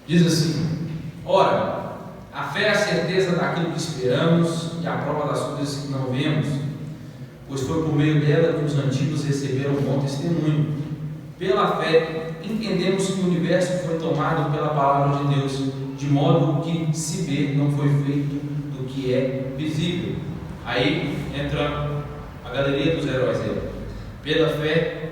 Diz assim: ora, a fé é a certeza daquilo que esperamos e a prova das coisas que não vemos, pois foi por meio dela que os antigos receberam um bom testemunho. Pela fé, entendemos que o universo foi tomado pela palavra de Deus, de modo que o que se vê não foi feito do que é visível. Aí entra a galeria dos heróis dele. Pela fé,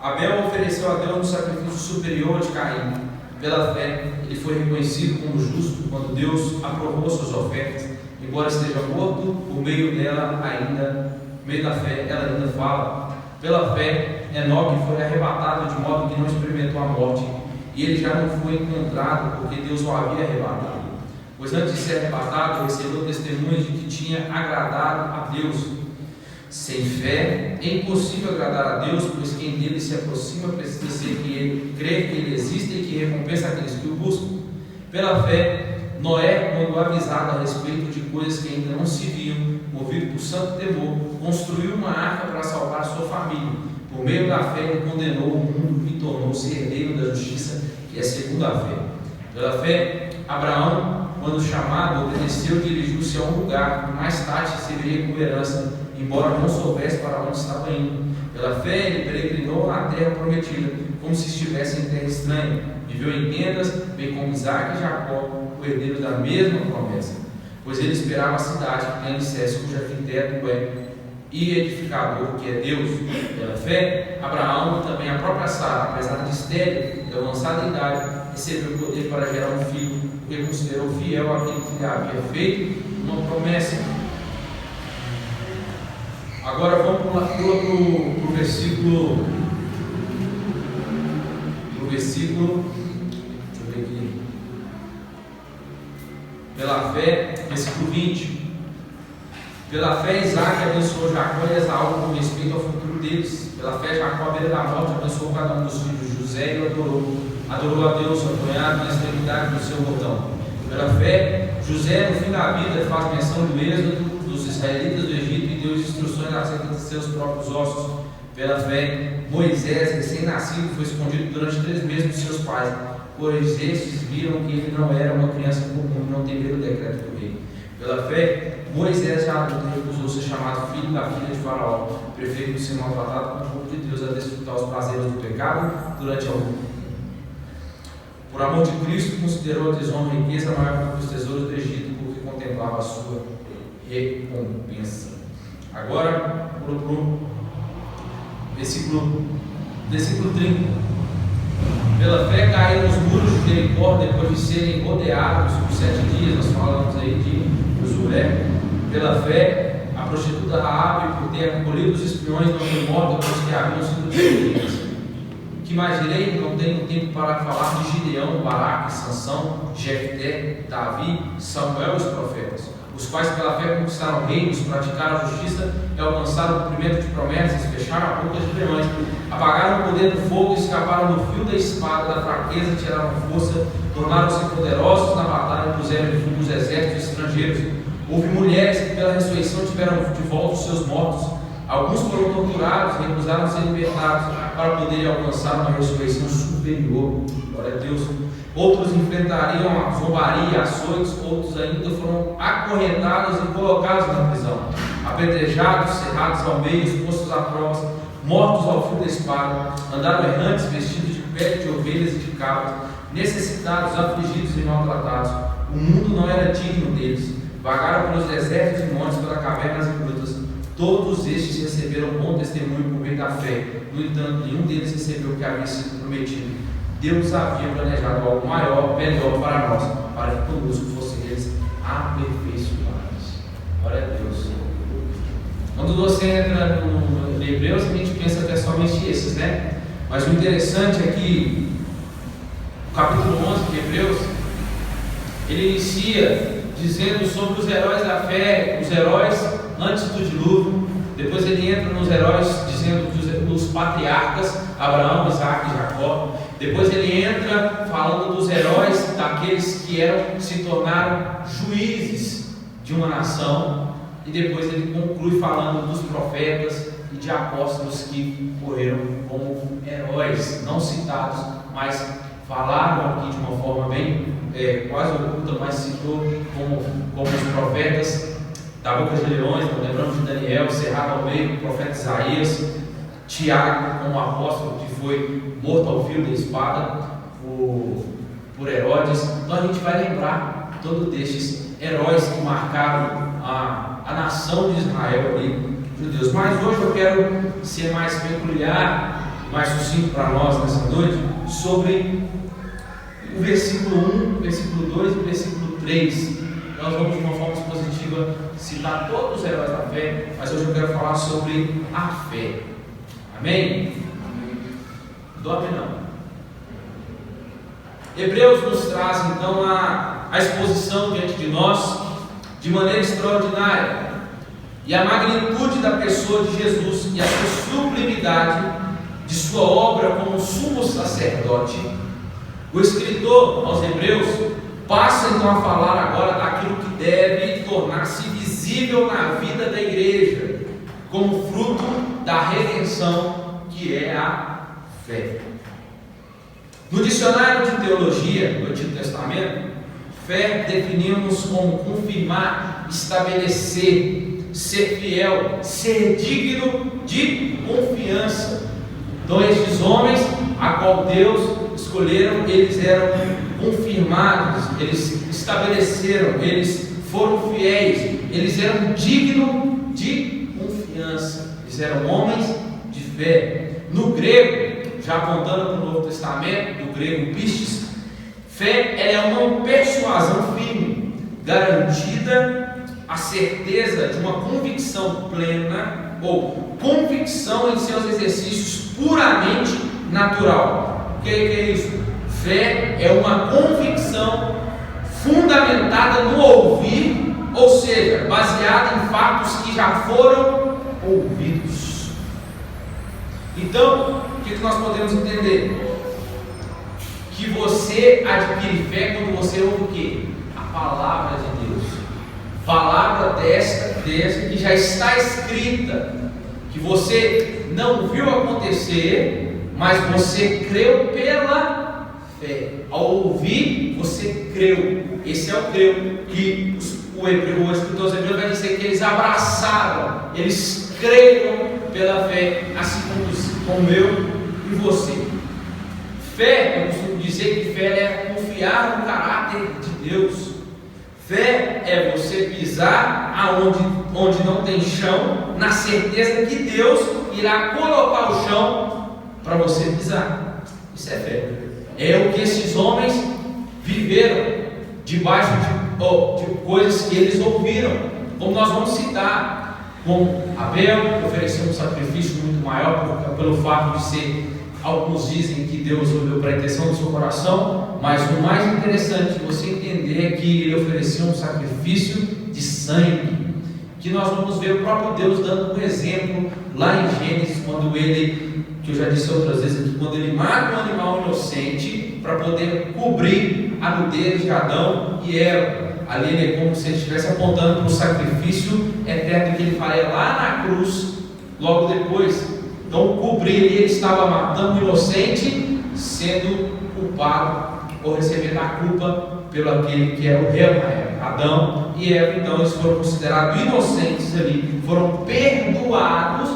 Abel ofereceu a Deus um sacrifício superior de Caim. Pela fé, ele foi reconhecido como justo quando Deus aprovou suas ofertas, embora esteja morto, por meio da fé, ela ainda fala. Pela fé, Enoque foi arrebatado de modo que não experimentou a morte, e ele já não foi encontrado, porque Deus o havia arrebatado. Pois antes de ser arrebatado, recebeu testemunhas de que tinha agradado a Deus. Sem fé, é impossível agradar a Deus, pois quem dele se aproxima precisa crer que ele existe e que recompensa aqueles que o buscam. Pela fé, Noé, quando avisado a respeito de coisas que ainda não se viam, movido por santo temor, construiu uma arca para salvar sua família. Por meio da fé, ele condenou o mundo e tornou-se herdeiro da justiça, que é segundo a fé. Pela fé, Abraão, quando chamado, obedeceu e dirigiu-se a um lugar que mais tarde receberia como herança, embora não soubesse para onde estava indo. Pela fé, ele peregrinou na terra prometida, como se estivesse em terra estranha. Viveu em tendas, bem como Isaac e Jacó, o herdeiro da mesma promessa. Pois ele esperava a cidade que tem alicerce, cujo arquiteto e edificador, que é Deus. Pela fé, Abraão e também a própria Sara, apesar de estéril e avançada idade, recebeu o poder para gerar um filho, porque considerou fiel aquele que lhe havia feito uma promessa. Agora vamos pula para o versículo. Deixa eu ver aqui. Pela fé, versículo 20. Pela fé, Isaac abençoou Jacó e Esaú com respeito ao futuro deles. Pela fé, Jacó, à beira da morte, abençoou cada um dos filhos de José e o adorou a Deus, apoiado na extremidade do seu bordão. Pela fé, José, no fim da vida, faz menção do êxodo dos israelitas do Egito e deu instruções acerca de seus próprios ossos. Pela fé, Moisés, recém-nascido, foi escondido durante 3 meses dos seus pais, pois estes viram que ele não era uma criança comum e não temeram o decreto do rei. Pela fé, Moisés, já adulto, recusou ser chamado filho da filha de Faraó, preferindo ser maltratado com o povo de Deus a desfrutar os prazeres do pecado durante algum tempo. Por amor de Cristo, considerou a desonra e riqueza maior que os tesouros do Egito, porque contemplava a sua recompensa. Agora, para o versículo 30. Pela fé caíram os muros de Jericó depois de serem rodeados por 7 dias. Nós falamos aí de Josué. Pela fé, a prostituta Raabe, por ter acolhido os espiões, não foi morta, pois que haviam sido destruídos. Que mais direi? Não tenho tempo para falar de Gideão, Baraque, Sansão, Jefté, Davi, Samuel e os profetas, os quais pela fé conquistaram reinos, praticaram a justiça e alcançaram o cumprimento de promessas, fecharam a boca de leões, apagaram o poder do fogo, escaparam do fio da espada, da fraqueza tiraram força, tornaram-se poderosos na batalha e puseram em fuga os exércitos estrangeiros. Houve mulheres que pela ressurreição tiveram de volta os seus mortos. Alguns foram torturados e recusaram ser libertados para poderem alcançar uma ressurreição superior. Glória a Deus. Outros enfrentariam a zombaria, açoites, outros ainda foram acorrentados e colocados na prisão, apedrejados, cerrados ao meio, expostos a provas, mortos ao fio da espada, andaram errantes, vestidos de pele de ovelhas e de cabras, necessitados, afligidos e maltratados. O mundo não era digno deles. Vagaram pelos desertos e montes, pelas cavernas e grutas. Todos estes receberam bom testemunho por meio da fé. No entanto, nenhum deles recebeu o que havia sido prometido. Deus havia planejado algo maior, melhor para nós, para que conosco fossem eles aperfeiçoados. Glória a Deus. Quando você entra no Hebreus, a gente pensa que é somente esses, né? Mas o interessante é que o capítulo 11 de Hebreus, ele inicia dizendo sobre os heróis da fé, os heróis antes do dilúvio. Depois ele entra nos heróis dizendo dos patriarcas, Abraão, Isaac e Jacó. Depois ele entra falando dos heróis, daqueles que se tornaram juízes de uma nação. E depois ele conclui falando dos profetas e de apóstolos que morreram como heróis, não citados, mas falaram aqui de uma forma bem quase oculta, mas citou como os profetas da boca de leões. Então, lembramos de Daniel, cerrado ao meio, o profeta Isaías, Tiago, como apóstolo que foi morto ao fio da espada por Herodes. Então a gente vai lembrar todos destes heróis que marcaram a nação de Israel ali, judeus. Mas hoje eu quero ser mais peculiar, mais sucinto para nós nessa noite, sobre o versículo 1, versículo 2 e versículo 3. Nós vamos de uma forma expositiva citar todos os heróis da fé, mas hoje eu quero falar sobre a fé. Amém? Dorme não. Hebreus nos traz então a exposição diante de nós de maneira extraordinária, e a magnitude da pessoa de Jesus e a sua sublimidade de sua obra como sumo sacerdote. O escritor aos Hebreus passa então a falar agora daquilo que deve tornar-se visível na vida da igreja, como fruto da redenção, que é a fé. No dicionário de teologia do Antigo Testamento, fé definimos como confirmar, estabelecer, ser fiel, ser digno de confiança. Então estes homens, a qual Deus escolheram, eles eram confirmados, eles estabeleceram, eles foram fiéis, eles eram dignos de confiança, eles eram homens de fé. No grego, já apontando para o Novo Testamento, do grego pistis, fé é uma persuasão firme, garantida, a certeza de uma convicção plena ou convicção em seus exercícios puramente natural. O que é isso? Fé é uma convicção fundamentada no ouvir, ou seja, baseada em fatos que já foram ouvidos. Então, o que nós podemos entender? Que você adquire fé quando você ouve o quê? A palavra de Deus. Palavra dessa que já está escrita, que você não viu acontecer, mas você creu pela fé. Ao ouvir, você creu. Esse é o creu que o escritor dos Hebreus vai dizer que eles abraçaram, eles creram pela fé, assim como eu e você. Fé, eu costumo dizer que fé é confiar no caráter de Deus. Fé é você pisar onde não tem chão, na certeza que Deus irá colocar o chão para você pisar. Isso é fé. É o que esses homens viveram debaixo de coisas que eles ouviram, como nós vamos citar, como Abel, que ofereceu um sacrifício muito maior pelo fato de ser, alguns dizem que Deus olhou para a intenção do seu coração, mas o mais interessante de você entender é que ele ofereceu um sacrifício de sangue, que nós vamos ver o próprio Deus dando um exemplo lá em Gênesis, quando ele, que eu já disse outras vezes aqui, quando ele mata um animal inocente para poder cobrir a nudez de Adão e Eva. Ali ele é como se ele estivesse apontando para o sacrifício eterno que ele faria lá na cruz, logo depois. Então, cobrir ele estava matando o inocente, sendo culpado ou recebendo a culpa pelo aquele que era o réu na época, Adão e Eva. Então, eles foram considerados inocentes ali, foram perdoados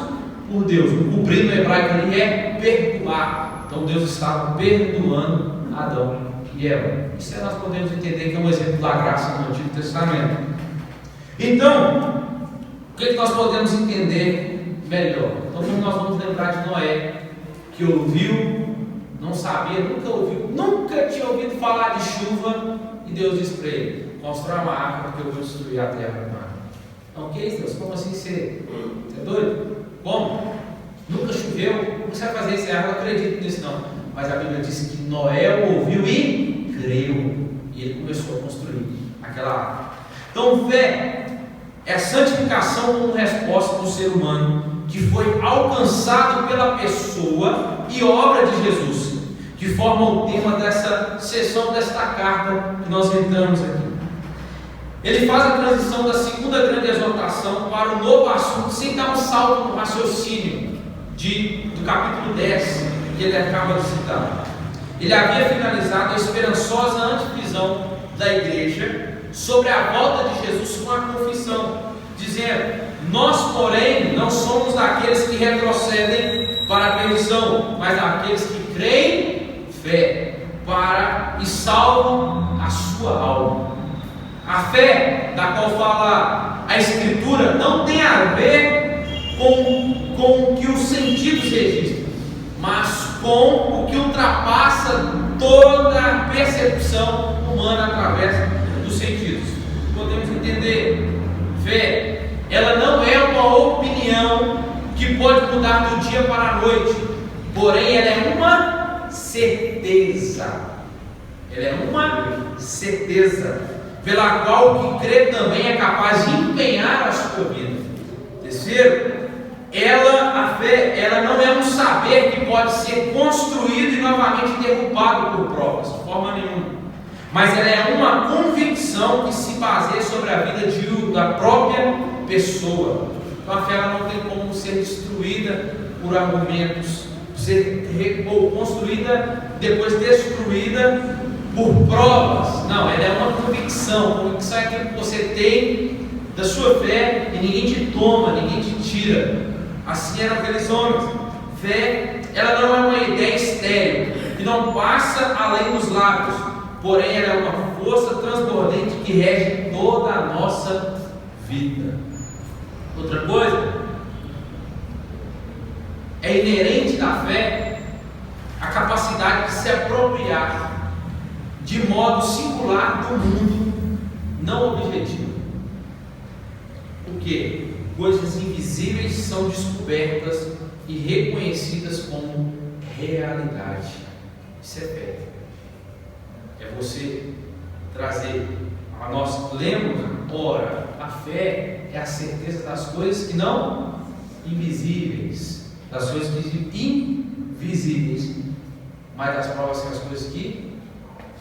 por Deus. O cobrir no hebraico ali é perdoar. Então, Deus estava perdoando Adão e Eva. Isso nós podemos entender que é um exemplo da graça no Antigo Testamento. Então, o que nós podemos entender melhor? Então, nós vamos lembrar de Noé, que ouviu, não sabia, nunca ouviu, nunca tinha ouvido falar de chuva, e Deus disse para ele: constrói uma arca, porque eu vou destruir a terra do mar. Não, que isso, Deus? Como assim você é doido? Como? Nunca choveu? Como você vai fazer isso? Eu não acredito nisso não. Mas a Bíblia diz que Noé ouviu e creu, e ele começou a construir aquela arca. Então, fé é a santificação como resposta do ser humano, que foi alcançado pela pessoa e obra de Jesus, que forma o tema dessa sessão, desta carta que nós entramos aqui. Ele faz a transição da segunda grande exortação para o novo assunto, sem dar um salto no raciocínio do capítulo 10, que ele acaba de citar. ele havia finalizado a esperançosa antevisão da igreja sobre a volta de Jesus com a confissão, dizendo: nós, porém, não somos daqueles que retrocedem para a perdição, mas daqueles que creem, fé, para e salvam a sua alma. A fé da qual fala a Escritura não tem a ver com o que os sentidos registram, mas com o que ultrapassa toda a percepção humana através dos sentidos. Podemos entender: fé, ela não é uma opinião que pode mudar do dia para a noite, porém ela é uma certeza. Ela é uma certeza pela qual o que crê também é capaz de empenhar a sua vida. Terceiro, a fé, ela não é um saber que pode ser construído e novamente derrubado por provas, de forma nenhuma, mas ela é uma convicção que se baseia sobre a vida da própria pessoa. Então a fé, ela não tem como ser destruída por argumentos, ou construída, depois destruída por provas. Não, ela é uma convicção. Convicção é aquilo que você tem da sua fé e ninguém te toma, ninguém te tira. Assim eram aqueles homens. Fé, ela não é uma ideia estéril que não passa além dos lábios, porém ela é uma força transbordante que rege toda a nossa vida. Outra coisa, é inerente da fé a capacidade de se apropriar de modo singular do mundo não objetivo. O que? Coisas invisíveis são descobertas e reconhecidas como realidade. Isso é fé. É você trazer a nós lemos, ora, a fé é a certeza das coisas que não invisíveis, das coisas que invisíveis, mas das provas que as coisas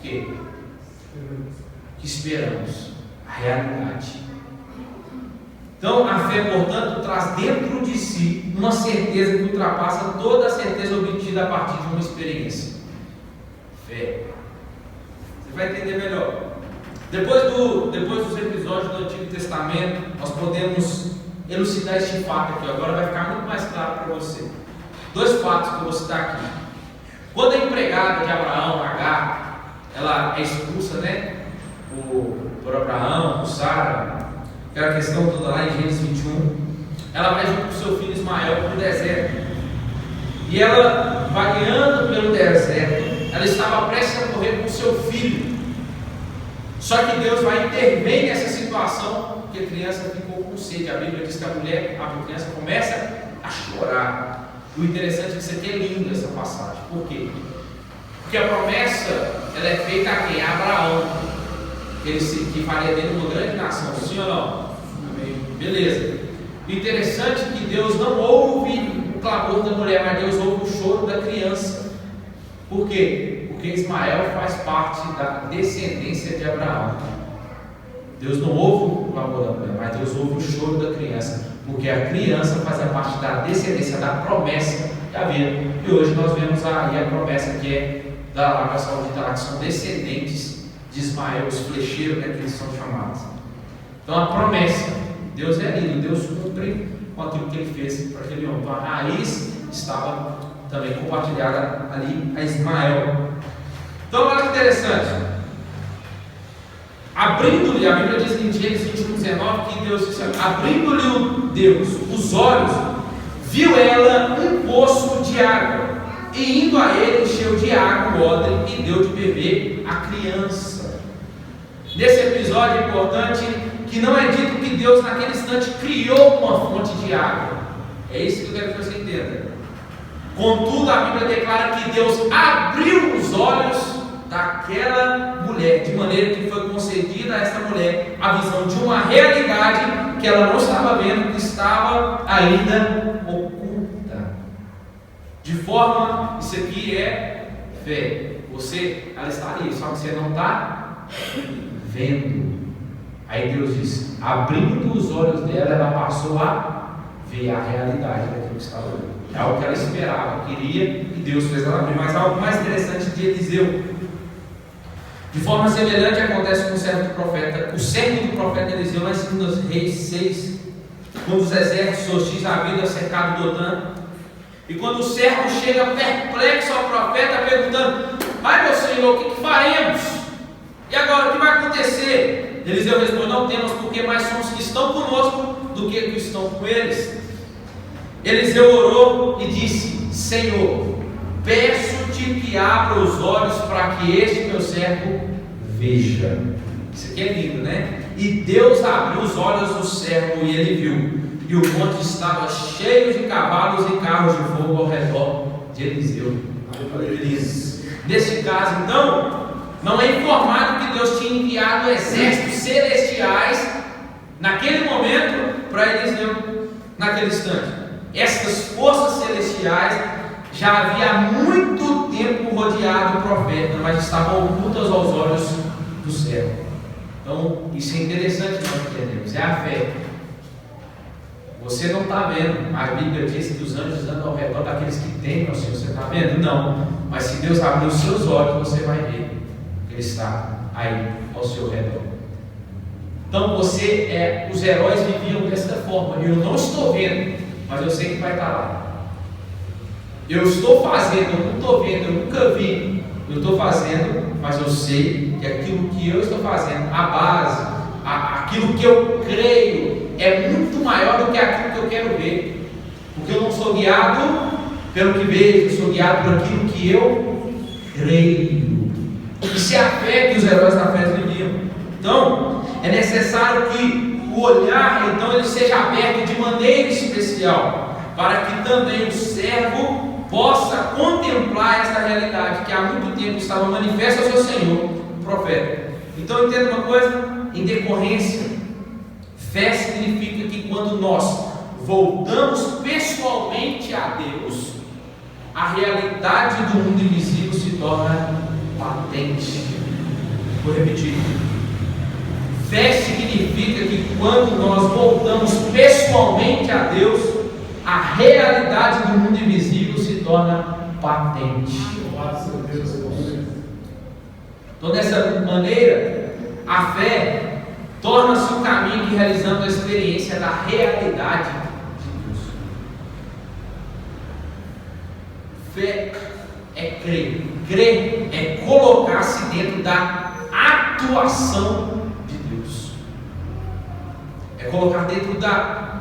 que esperamos, a realidade. Então a fé, portanto, traz dentro de si uma certeza que ultrapassa toda a certeza obtida a partir de uma experiência. Fé. Você vai entender melhor. Depois dos episódios do Antigo Testamento, nós podemos elucidar este fato aqui. Agora vai ficar muito mais claro para você. Dois fatos que eu vou citar aqui. Quando a empregada de Abraão, Agar, ela é expulsa, por Abraão, por Sara, aquela questão toda lá em Gênesis 21, ela vai junto com seu filho Ismael para o deserto, e ela vagueando pelo deserto, ela estava prestes a morrer com seu filho, só que Deus vai intervir nessa situação, porque a criança ficou com sede. A Bíblia diz que a criança começa a chorar. O interessante é que isso aqui é lindo, essa passagem. Por quê? Porque a promessa, ela é feita a quem? A Abraão, que faria dele uma grande nação, sim ou não? Amém. Beleza. O interessante é que Deus não ouve o clamor da mulher, mas Deus ouve o choro da criança. Por quê? Porque Ismael faz parte da descendência de Abraão. Deus não ouve o clamor da mulher, mas Deus ouve o choro da criança, porque a criança fazia parte da descendência, da promessa que havia. E hoje nós vemos aí a promessa que é da Arábia Saudita, que são descendentes de Ismael, os flecheiros, que eles são chamados. Então a promessa, Deus é lindo, Deus cumpre com aquilo que ele fez para aquele homem. Então a raiz estava também compartilhada ali a Ismael. Então olha que interessante. Abrindo-lhe, a Bíblia diz em Gênesis 21:19 que Deus disse: abrindo-lhe Deus os olhos, viu ela um poço de água, e indo a ele, encheu de água o odre e deu de beber à criança. Nesse episódio é importante que não é dito que Deus naquele instante criou uma fonte de água. É isso que eu quero que você entenda. Contudo, a Bíblia declara que Deus abriu os olhos daquela mulher, de maneira que foi concedida a esta mulher a visão de uma realidade que ela não estava vendo, que estava ainda oculta. De forma, isso aqui é fé. Ela está ali, só que você não está vendo. Aí Deus diz, abrindo os olhos dela, ela passou a ver. ver a realidade daquilo que estava ali. É algo que ela esperava, queria, e Deus fez ela ver. Mas algo mais interessante de Eliseu. De forma semelhante acontece com o servo do profeta. O servo do profeta Eliseu, lá em 2 Reis 6, quando os exércitos hostis haviam cercado Dotã, e quando o servo chega perplexo ao profeta, perguntando: ai meu senhor, o que faremos? E agora, o que vai acontecer? Eliseu responde: não temos, porque mais são os que estão conosco do que os que estão com eles. Eliseu orou e disse: Senhor, peço-te que abra os olhos para que este meu servo veja. Isso aqui é lindo, né? E Deus abriu os olhos do servo e ele viu, e o monte estava cheio de cavalos e carros de fogo ao redor de Eliseu. Nesse caso, então, não é informado que Deus tinha enviado exércitos celestiais naquele momento para Eliseu, naquele instante. Essas forças celestiais já havia há muito tempo rodeado o profeta, mas estavam ocultas aos olhos do céu. Então, isso é interessante nós entendemos, é a fé. Você não está vendo, a Bíblia diz que os anjos andam ao redor daqueles que temem ao Senhor. Você está vendo? Não. Mas se Deus abrir os seus olhos, você vai ver que Ele está aí ao seu redor. Então os heróis viviam desta forma. Eu não estou vendo, mas eu sei que vai estar lá. Eu estou fazendo, eu não estou vendo, eu nunca vi. Eu estou fazendo, mas eu sei que aquilo que eu estou fazendo, a base, aquilo que eu creio, é muito maior do que aquilo que eu quero ver. Porque eu não sou guiado pelo que vejo, eu sou guiado por aquilo que eu creio. Isso é a fé que os heróis da fé viviam. Então, é necessário que o olhar, então, ele seja aberto de maneira especial, para que também o servo possa contemplar esta realidade que há muito tempo estava manifesta ao seu Senhor, o profeta. Então, entenda uma coisa, em decorrência, fé significa que quando nós voltamos pessoalmente a Deus, a realidade do mundo invisível se torna patente. Vou repetir. Fé significa que quando nós voltamos pessoalmente a Deus, a realidade do mundo invisível se torna patente. Então, dessa maneira, a fé torna-se um caminho que realizando a experiência da realidade de Deus. Fé é crer. Crer é colocar-se dentro da atuação de Deus. É colocar dentro da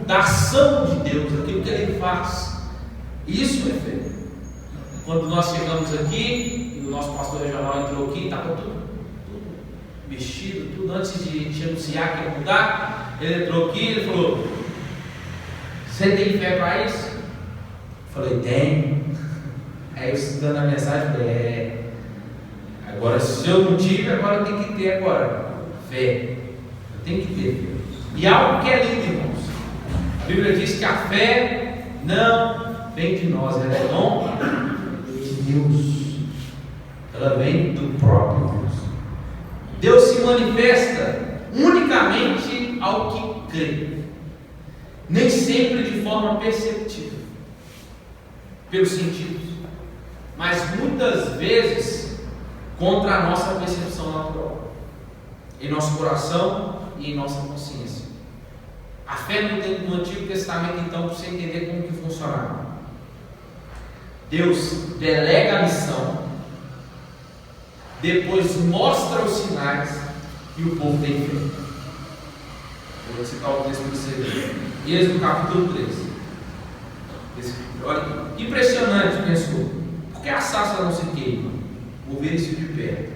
ação de Deus, daquilo que Ele faz. Isso é fé. Quando nós chegamos aqui, e o nosso pastor regional entrou aqui, estava tudo mexido, tudo antes de anunciar que ia mudar. Ele entrou aqui, ele falou: você tem fé para isso? Eu falei: tem. Aí eu estudando a mensagem, falei: agora se eu não tive, agora eu tenho que ter agora fé. Eu tenho que ter fé. E algo que é lindo, irmãos. A Bíblia diz que a fé não vem de nós, ela é dom de Deus. Ela vem do próprio Deus. Deus se manifesta unicamente ao que crê, nem sempre de forma perceptível, pelos sentidos, mas muitas vezes contra a nossa percepção natural, em nosso coração e em nossa consciência. A fé no Antigo Testamento, então, para você entender como que funcionava. Deus delega a missão, depois mostra os sinais e o povo tem fé. Eu vou citar o texto para você ver. Êxodo capítulo 13. Olha, impressionante, pensou. Por que a sarça não se queima? Vou ver isso de perto.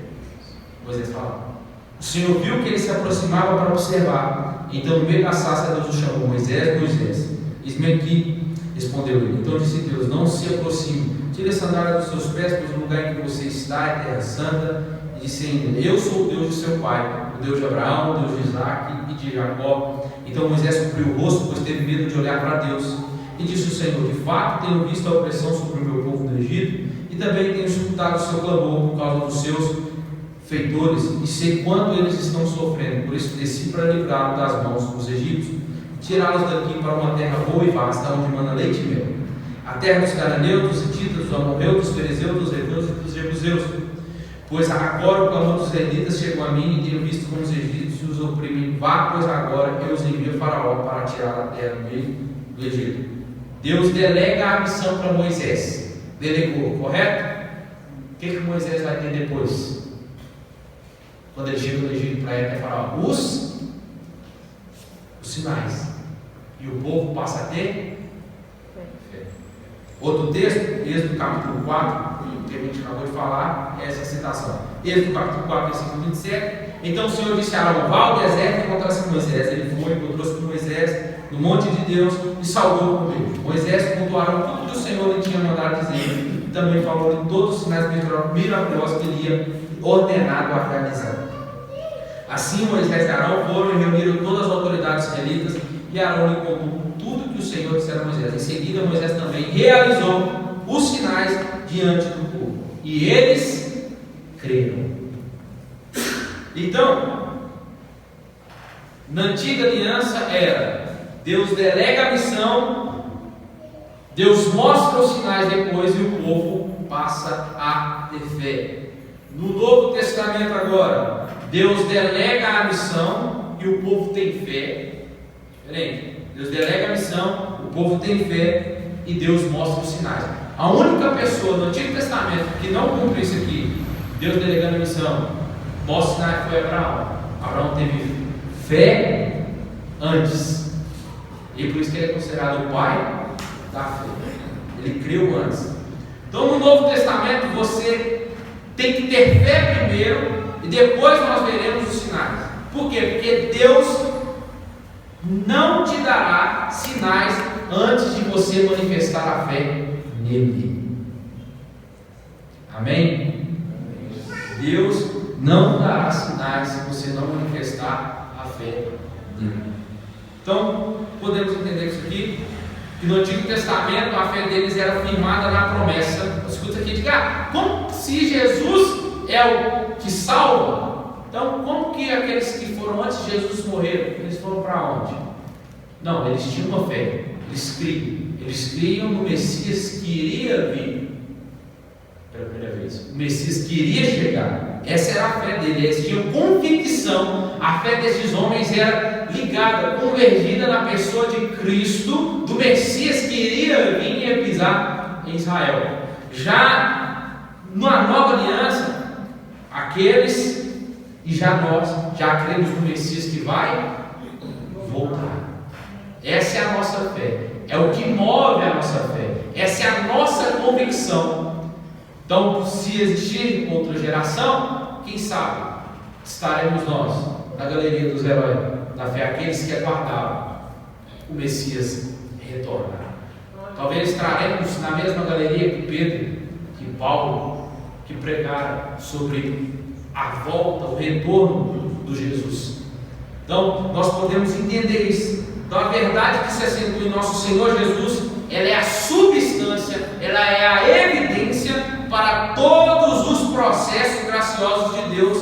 Moisés fala: o Senhor viu que ele se aproximava para observar. Então, no meio da sarça, Deus o chamou: Moisés, Moisés. Eis-me aqui, respondeu ele. Então disse Deus: não se aproxime, tire a sandália dos seus pés, pois o lugar em que você está é terra santa. E disse ainda: eu sou o Deus de seu pai, o Deus de Abraão, o Deus de Isaac e de Jacó. Então Moisés cobriu o rosto, pois teve medo de olhar para Deus. E disse o Senhor: de fato tenho visto a opressão sobre o meu povo no Egito, e também tenho escutado o seu clamor por causa dos seus feitores, e sei quanto eles estão sofrendo. Por isso desci para livrá-lo das mãos dos egípcios. tirá-los daqui para uma terra boa e vasta, onde manda leite e mel, a terra dos cananeus, dos hititas, dos amorreus, dos fariseus, dos heveus e dos jebuseus. Pois agora o clamor dos israelitas chegou a mim e tenho visto como os egípcios os oprimem. Vá, pois agora eu os envio a Faraó para tirar a terra do meio do Egito. Deus delega a missão para Moisés. Delegou, correto? O que Moisés vai ter depois? Quando ele chega no Egito para ir até Faraó? Os sinais. E o povo passa a ter fé. Outro texto, Êxodo capítulo 4, que a gente acabou de falar, é essa citação. Êxodo capítulo 4, versículo 27. Então o Senhor disse a Arão: vá ao deserto e encontrasse com Moisés. Ele foi, encontrou-se com Moisés no monte de Deus e saudou com Deus. Moisés contou a Arão tudo que o Senhor lhe tinha mandado dizer, e também falou de todos os sinais miraculosos que ele ia ordenado a realizar. Assim Moisés e Arão foram e reuniram todas as autoridades israelitas, e Arão lhe contou tudo que o Senhor dissera a Moisés. Em seguida Moisés também realizou os sinais diante do povo, e eles creram. Então, na antiga aliança era: Deus delega a missão, Deus mostra os sinais depois e o povo passa a ter fé. No Novo Testamento agora, Deus delega a missão e o povo tem fé. Diferente. Deus delega a missão, o povo tem fé e Deus mostra os sinais. A única pessoa no Antigo Testamento que não cumpre isso aqui, Deus delegando a missão, mostra os sinais, foi Abraão. Abraão teve fé antes, e por isso que ele é considerado o pai da fé. Ele creu antes. Então no Novo Testamento você tem que ter fé primeiro, e depois nós veremos os sinais. Por quê? Porque Deus não te dará sinais antes de você manifestar a fé nele. Amém? Deus não dará sinais se você não manifestar a fé nele. Então, podemos entender isso aqui, que no Antigo Testamento a fé deles era firmada na promessa. Escuta aqui, diga, como se Jesus é o que salva? Então, como que aqueles que foram antes de Jesus morreram, eles foram para onde? Não, eles tinham uma fé, eles criam no Messias que iria vir pela primeira vez, o Messias que iria chegar. Essa era a fé deles, eles tinham convicção. A fé desses homens era ligada, convergida na pessoa de Cristo, do Messias que iria vir e ia pisar em Israel. Já na nova aliança, aqueles, e já nós, já cremos no Messias que vai voltar. Essa é a nossa fé, é o que move a nossa fé, essa é a nossa convicção. Então, se existir outra geração, quem sabe estaremos nós na galeria dos heróis da fé, aqueles que aguardavam o Messias retornar. Talvez estaremos na mesma galeria que Pedro, que Paulo, que pregaram sobre a volta, o retorno do Jesus. Então, nós podemos entender isso. Então, a verdade que se acentua em nosso Senhor Jesus, ela é a substância, ela é a evidência para todos os processos graciosos de Deus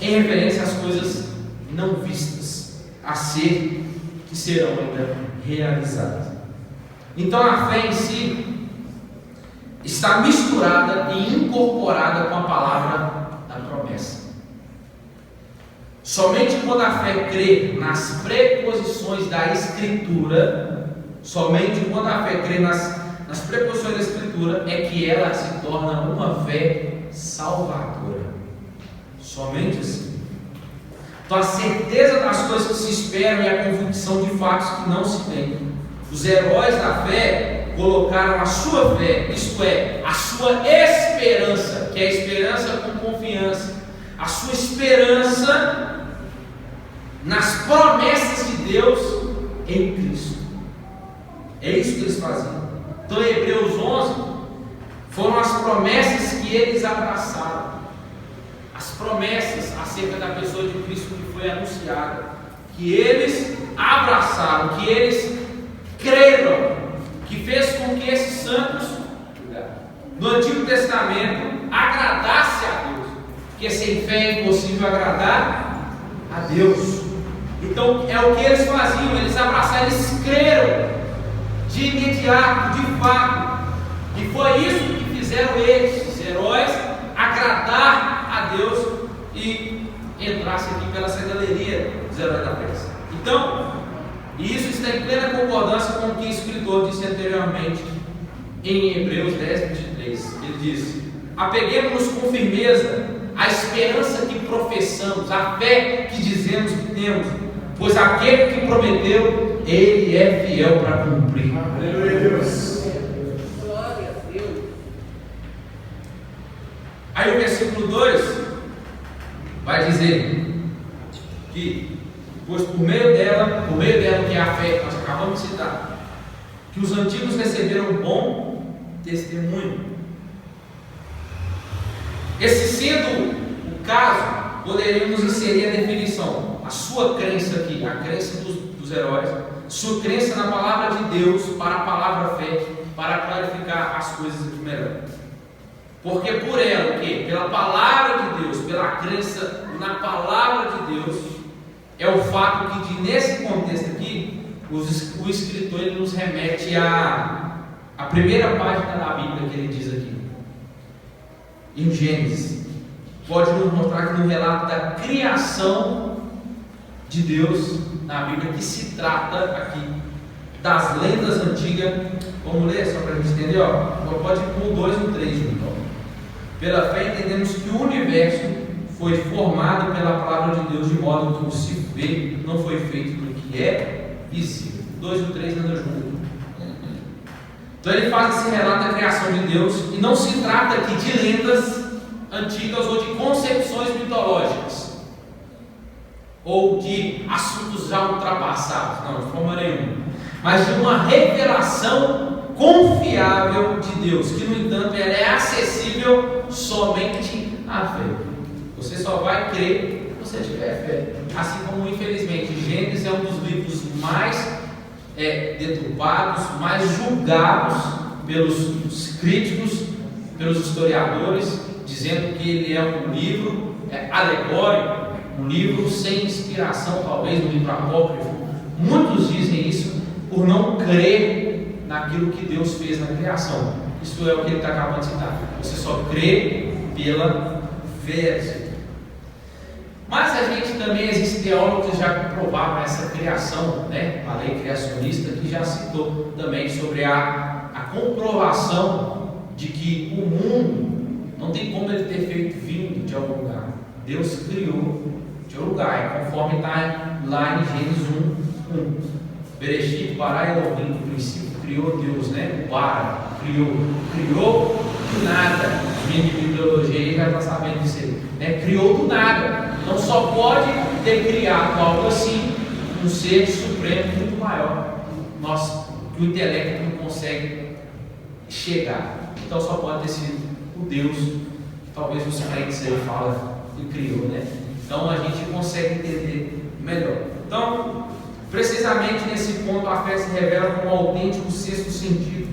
em referência às coisas não vistas, a ser, que serão ainda realizadas. Então, a fé em si está misturada e incorporada com a palavra da promessa. Somente quando a fé crê nas preposições da Escritura, somente quando a fé crê nas preposições da Escritura, é que ela se torna uma fé salvadora. Somente assim. Então, a certeza das coisas que se esperam e a convicção de fatos que não se veem. Os heróis da fé colocaram a sua fé, isto é, a sua esperança, que é a esperança com confiança, a sua esperança nas promessas de Deus em Cristo. É isso que eles faziam. Então, em Hebreus 11, foram as promessas que eles abraçaram, as promessas acerca da pessoa de Cristo que foi anunciada, que eles abraçaram, que eles creram, que fez com que esses santos no Antigo Testamento agradassem a Deus, porque sem fé é impossível agradar a Deus. Então é o que eles faziam, eles abraçaram, eles creram de imediato, de fato, e foi isso que fizeram eles, os heróis, agradar a Deus e entrasse aqui pela essa galeria dos heróis da peça. Então, isso está em plena concordância com o que o escritor disse anteriormente em Hebreus 10, 23. Ele diz: apeguemos-nos com firmeza à esperança que professamos, à fé que dizemos que temos, pois aquele que prometeu, ele é fiel para cumprir. Aleluia, Deus. Glória a Deus. Aí o versículo 2 vai dizer que, pois por meio dela que é a fé que nós acabamos de citar, que os antigos receberam bom testemunho. Esse sendo o caso, poderíamos inserir a definição: a sua crença aqui, a crença dos heróis, sua crença na palavra de Deus, para a palavra fé, para clarificar as coisas aqui melhor. Porque por ela, o quê? Pela palavra de Deus, pela crença na palavra de Deus, é o fato que nesse contexto aqui, o escritor ele nos remete à primeira página da Bíblia que ele diz aqui, em Gênesis. Pode nos mostrar que no relato da criação de Deus na Bíblia, que se trata aqui das lendas antigas. Vamos ler só para a gente entender, ó. Pode ir com o 2 e o 3 junto, ó. Pela fé entendemos que o universo foi formado pela palavra de Deus, de modo que o se vê não foi feito do que é visível. 2 e o 3 andam junto. Então ele faz esse relato da criação de Deus, e não se trata aqui de lendas antigas ou de concepções mitológicas ou de assuntos já ultrapassados, não, de forma nenhuma, mas de uma revelação confiável de Deus, que no entanto ela é acessível somente à fé. Você só vai crer se você tiver fé. Assim como, infelizmente, Gênesis é um dos livros mais deturpados, mais julgados pelos críticos, pelos historiadores, dizendo que ele é um livro alegórico, um livro sem inspiração, talvez um livro apócrifo. Muitos dizem isso por não crer naquilo que Deus fez na criação. Isso é o que ele está acabando de citar. Você só crê pela fé. Mas a gente também, existem teólogos que já comprovaram essa criação, né? A lei criacionista, que já citou também sobre a comprovação de que o mundo não tem como ele ter feito vindo de algum lugar. Deus criou de algum lugar, conforme está lá em Gênesis 1. Bereshit bara Elohim, no princípio criou Deus, né? O bara, criou do nada. Os meninos de biologia já estão sabendo disso aí, né? Criou do nada. Então só pode ter criado algo assim um ser supremo muito maior que o intelecto não consegue chegar. Então só pode ter sido o Deus que talvez os crentes aí falam que criou, né? Então a gente consegue entender melhor. Então, precisamente nesse ponto, a fé se revela como autêntico sexto sentido.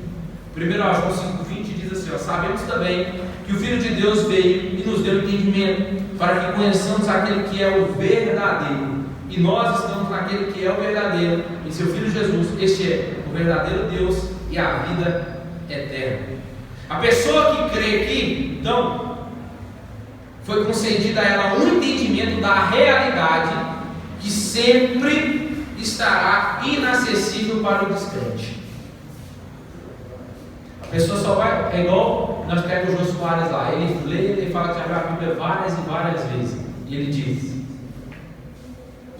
1 João 5,20 diz assim: ó, sabemos também que o Filho de Deus veio e nos deu entendimento, para que conheçamos aquele que é o verdadeiro, e nós estamos naquele que é o verdadeiro, em seu Filho Jesus. Este é o verdadeiro Deus e a vida eterna. A pessoa que crê aqui, então, foi concedida a ela um entendimento da realidade que sempre estará inacessível para o descrente. A pessoa só vai, é igual nós pegamos o Jô Soares lá, ele lê, ele fala que já viu a Bíblia várias e várias vezes, e ele diz: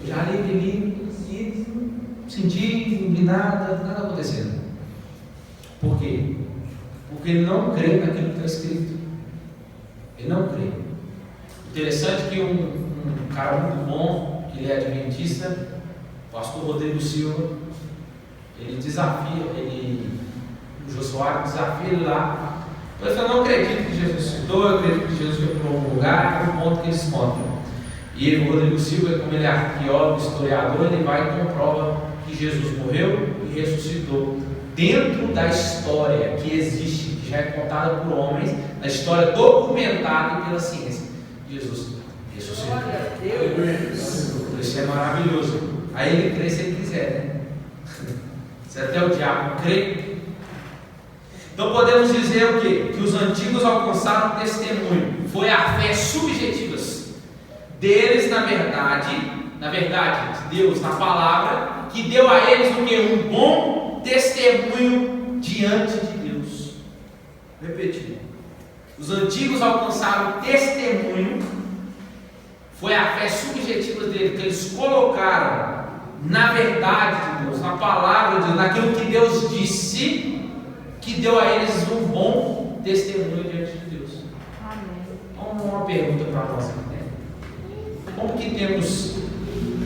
eu já li aquele livro e não senti, não vi nada acontecendo. Por quê? Porque ele não crê naquilo que está escrito. Ele não crê. Interessante que um cara muito bom, que ele é adventista, o pastor Rodrigo Silva, ele desafia, o Jô Soares desafia ele lá. Ele fala: não acredito que Jesus citou, eu acredito que Jesus foi para algum lugar, é um ponto que eles contam. E o Rodrigo Silva, como ele é arqueólogo, historiador, ele vai e comprova que Jesus morreu e ressuscitou dentro da história que existe, que já é contada por homens, na história documentada pela ciência. Jesus ressuscitou. Isso é maravilhoso. Aí ele crê se ele quiser, né? Se até o diabo crê. Então podemos dizer o quê? Que os antigos alcançaram testemunho. Foi a fé subjetiva deles, na verdade, Deus, na palavra, que deu a eles o quê? Um bom testemunho diante de Deus. Vou repetir. Os antigos alcançaram testemunho. Foi a fé subjetiva deles, que eles colocaram na verdade de Deus, na palavra de Deus, naquilo que Deus disse, que deu a eles um bom testemunho diante de Deus. Amém. Uma pergunta para nós aqui, né? Como que temos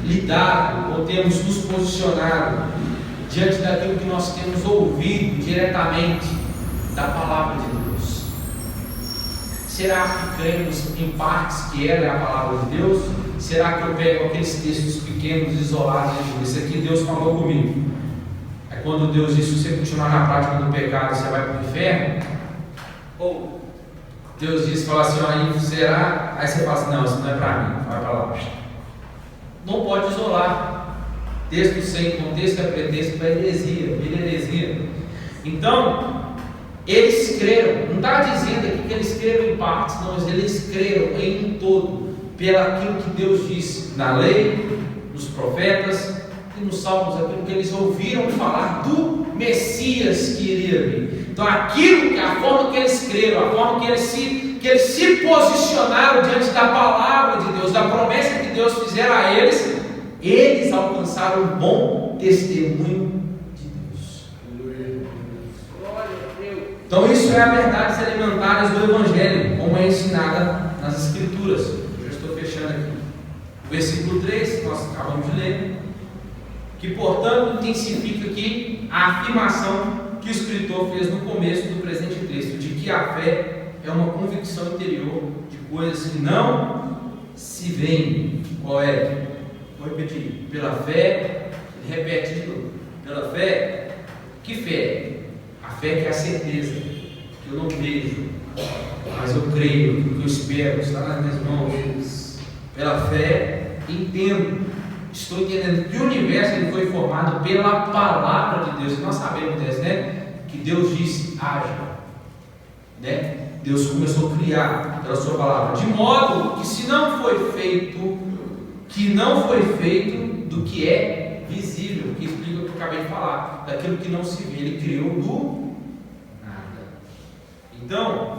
lidado ou temos nos posicionado diante daquilo que nós temos ouvido diretamente da palavra de Deus? Será que cremos em partes que ela é a palavra de Deus? Será que eu pego aqueles textos pequenos, isolados e digo, isso aqui Deus falou comigo? É quando Deus diz, se você continuar na prática do pecado, você vai para o inferno? Ou Deus diz, fala assim, aí será? Aí você fala assim, não, isso não é para mim, vai para lá. Não pode isolar. Texto sem contexto é pretexto para heresia. Então, eles creram, não está dizendo aqui que eles creram em partes, não, mas eles creram em um todo, pelaquilo que Deus disse na lei, nos profetas e nos salmos, aquilo que eles ouviram falar do Messias que iria vir. Então, a forma que eles creram, a forma que eles se posicionaram diante da palavra de Deus, da promessa que Deus fizera a eles alcançaram um bom testemunho de Deus. Então, isso é a verdades elementares do Evangelho, como é ensinada nas Escrituras. Eu já estou fechando aqui. O versículo 3, nós acabamos de ler, que, portanto, intensifica aqui a afirmação que o escritor fez no começo do presente texto, de que a fé é uma convicção interior de coisas que não se veem. Qual é? Vou repetir. Pela fé, ele repete de novo. Pela fé, que fé? A fé que é a certeza, que eu não vejo, mas eu creio, que eu espero, está nas minhas mãos. Pela fé, estou entendendo que o universo ele foi formado pela palavra de Deus. E nós sabemos dessa, né? Que Deus disse, haja, né? Deus começou a criar pela sua palavra, de modo que se não foi feito, do que é visível, que explica o que eu acabei de falar, daquilo que não se vê, ele criou do nada. Então,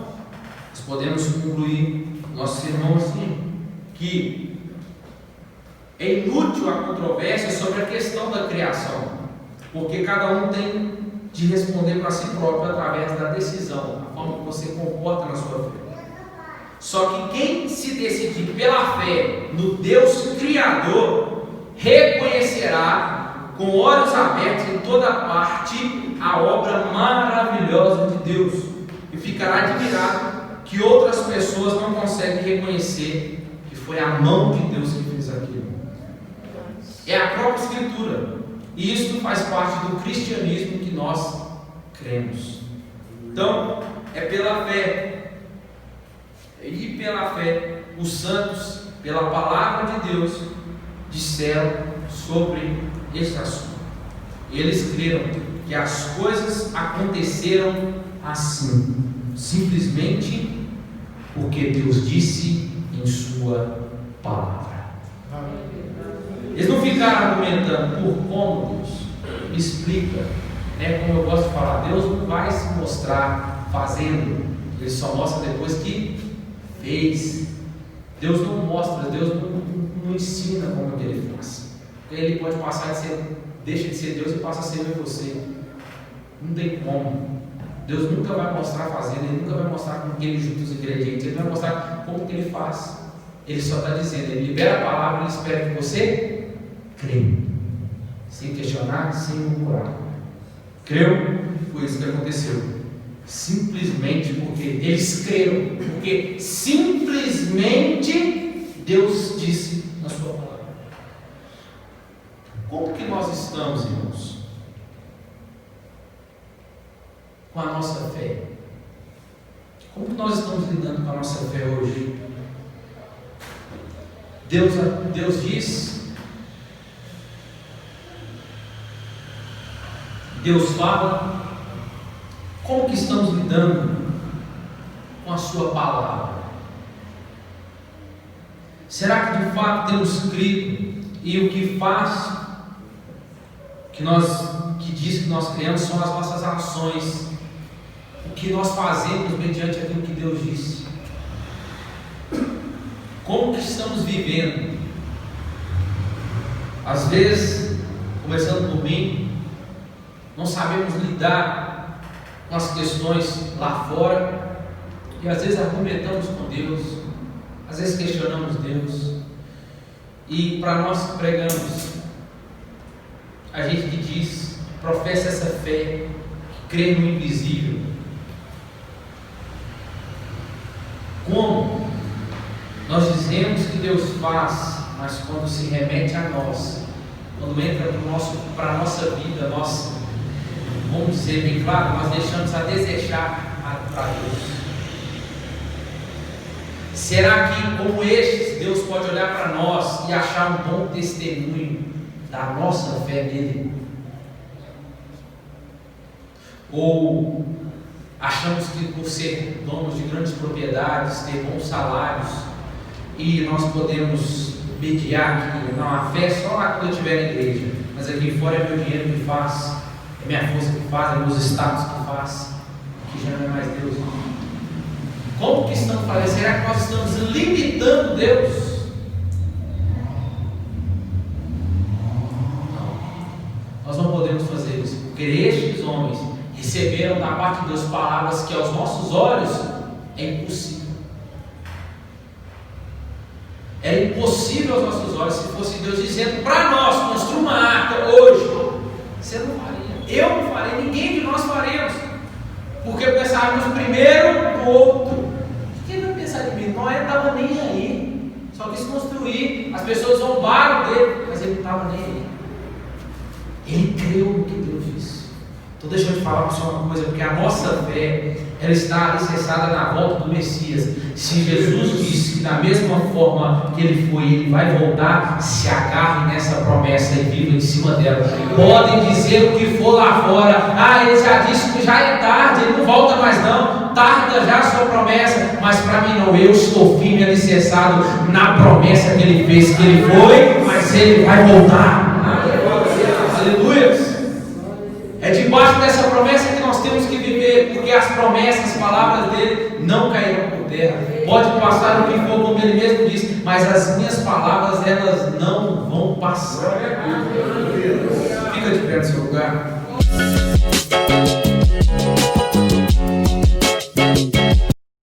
nós podemos concluir nosso sermão assim, que é inútil a controvérsia sobre a questão da criação, porque cada um tem de responder para si próprio através da decisão, a forma que você comporta na sua fé. Só que quem se decidir pela fé no Deus Criador, reconhecerá com olhos abertos em toda parte a obra maravilhosa de Deus e ficará admirado que outras pessoas não conseguem reconhecer que foi a mão de Deus que fez aquilo. É a própria Escritura. E isso faz parte do cristianismo que nós cremos. Então, é pela fé. E pela fé, os santos, pela palavra de Deus, disseram sobre este assunto. Eles creram que as coisas aconteceram assim, simplesmente porque Deus disse em sua palavra. Eles não ficaram argumentando por como Deus me explica, né? Como eu gosto de falar, Deus não vai se mostrar fazendo, Ele só mostra depois que fez. Deus não mostra, Deus não ensina como que Ele faz. Ele pode passar de ser, deixa de ser Deus e passa a ser você. Não tem como. Deus nunca vai mostrar fazendo, Ele nunca vai mostrar como que Ele junta os ingredientes, Ele vai mostrar como que Ele faz. Ele só está dizendo, Ele libera a palavra, Ele espera que você crê, sem questionar, sem murmurar. Creu? Foi isso que aconteceu. Simplesmente porque eles creram, porque simplesmente Deus disse na sua palavra. Como que nós estamos, irmãos, com a nossa fé? Como que nós estamos lidando com a nossa fé hoje? Deus diz Deus fala, como que estamos lidando com a sua palavra? Será que de fato temos crido e o que faz, que diz que nós criamos são as nossas ações, o que nós fazemos mediante aquilo que Deus disse? Como que estamos vivendo? Às vezes, começando por mim, não sabemos lidar com as questões lá fora e às vezes argumentamos com Deus, às vezes questionamos Deus, e para nós que pregamos, a gente que diz, professa essa fé, que crê no invisível. Como nós dizemos que Deus faz, mas quando se remete a nós, quando entra para a nossa vida, nós, vamos dizer bem claro, nós deixamos a desejar para Deus. Será que, como estes, Deus pode olhar para nós e achar um bom testemunho da nossa fé nele? Ou achamos que por ser donos de grandes propriedades, ter bons salários, e nós podemos mediar aqui, não, a fé é só lá quando eu estiver na igreja, mas aqui fora é meu dinheiro que faz, é minha força que faz, é meus status que faz, que já não é mais Deus. Como que estamos fazendo? Será que nós estamos limitando Deus? Não, nós não podemos fazer isso, porque estes homens receberam da parte de Deus palavras que aos nossos olhos é impossível. Era impossível aos nossos olhos, se fosse Deus dizendo para nós, construa uma arca hoje, você não faria, eu não faria, ninguém de nós faremos, porque pensávamos primeiro no outro. Quem vai pensar de mim? Noé não estava nem aí, só quis construir, as pessoas zombaram dele, mas ele não estava nem aí, ele creu no que Deus disse. Então deixa eu te falar para você uma coisa, porque a nossa fé, ela está alicerçada na volta do Messias. Se Jesus disse que da mesma forma que ele foi, ele vai voltar, se agarre nessa promessa e viva em cima dela. Podem dizer o que for lá fora, ele já disse que já é tarde, ele não volta mais não, tarda já a sua promessa, mas para mim não, eu estou firme e alicerçado na promessa que ele fez, que ele foi, mas ele vai voltar. Aleluia! É debaixo dessa promessa que nós temos que viver, porque as promessas, as palavras dele não cairão por terra. Pode passar o que for, como ele mesmo disse, mas as minhas palavras, elas não vão passar. Fica de pé no seu lugar.